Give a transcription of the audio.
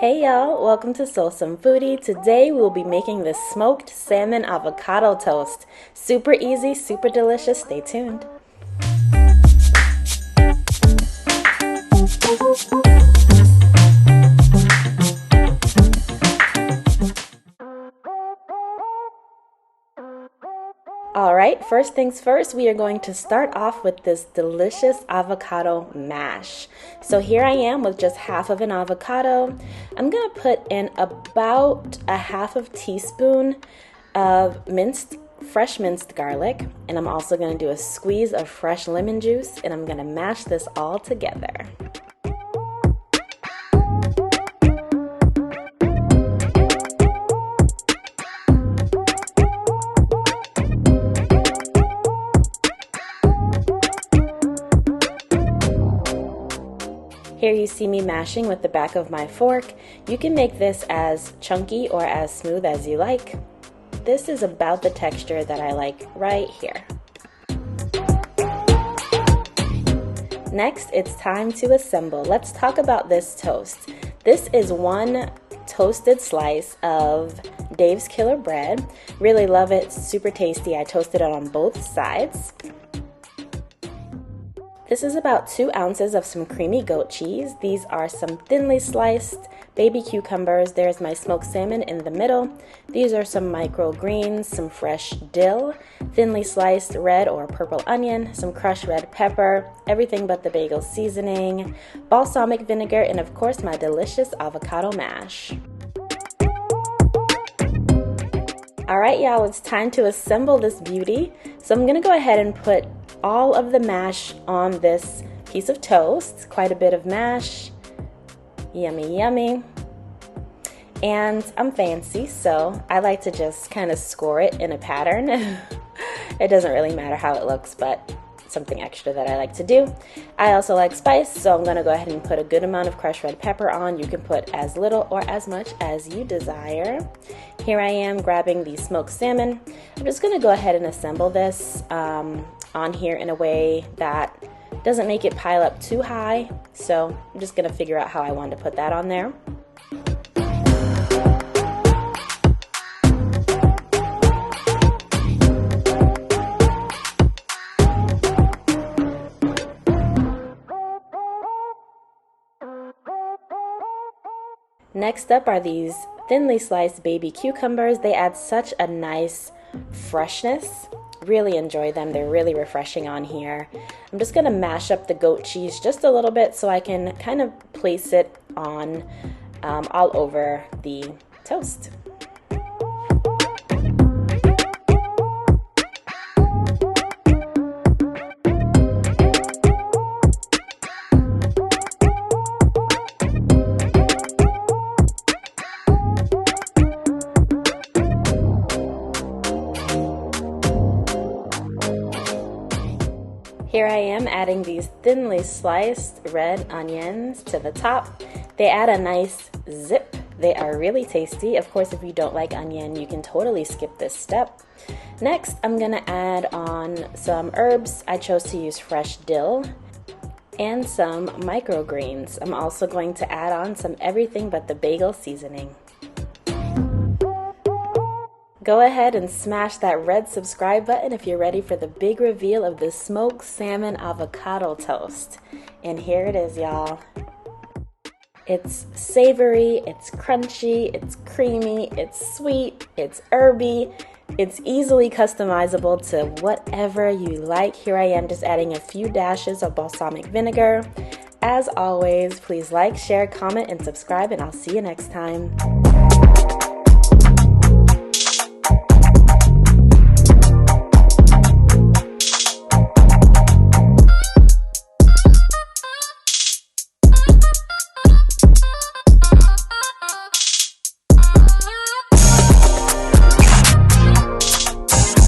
Hey y'all, welcome to Some Foodie. Today we'll be making this smoked salmon avocado toast. Super easy, super delicious. Stay tuned. Alright, first things first, we are going to start off with this delicious avocado mash. So here I am with just half of an avocado. I'm going to put in about a half of teaspoon of fresh minced garlic, and I'm also going to do a squeeze of fresh lemon juice, and I'm going to mash this all together. Here you see me mashing with the back of my fork. You can make this as chunky or as smooth as you like. This is about the texture that I like right here. Next, it's time to assemble. Let's talk about this toast. This is one toasted slice of Dave's Killer bread. Really love it, super tasty. I toasted it on both sides. This is about 2 ounces of some creamy goat cheese. These are some thinly sliced baby cucumbers. There's my smoked salmon in the middle. These are some microgreens, some fresh dill, thinly sliced red or purple onion, some crushed red pepper, everything but the bagel seasoning, balsamic vinegar, and of course my delicious avocado mash. Alright y'all, it's time to assemble this beauty. So I'm going to go ahead and put all of the mash on this piece of toast. Quite a bit of mash. Yummy, yummy. And I'm fancy, so I like to just kind of score it in a pattern. It doesn't really matter how it looks, but something extra that I like to do. I also like spice, so I'm going to go ahead and put a good amount of crushed red pepper on. You can put as little or as much as you desire. Here I am grabbing the smoked salmon. I'm just going to go ahead and assemble this on here in a way that doesn't make it pile up too high. So I'm just going to figure out how I want to put that on there. Next up are these thinly sliced baby cucumbers. They add such a nice freshness. Really enjoy them. They're really refreshing on here. I'm just going to mash up the goat cheese just a little bit so I can kind of place it on all over the toast. Here I am adding these thinly sliced red onions to the top. They add a nice zip. They are really tasty. Of course, if you don't like onion, you can totally skip this step. Next, I'm going to add on some herbs. I chose to use fresh dill and some microgreens. I'm also going to add on some everything but the bagel seasoning. Go ahead and smash that red subscribe button if you're ready for the big reveal of the smoked salmon avocado toast. And here it is, y'all. It's savory, it's crunchy, it's creamy, it's sweet, it's herby. It's easily customizable to whatever you like. Here I am just adding a few dashes of balsamic vinegar. As always, please like, share, comment, and subscribe, and I'll see you next time.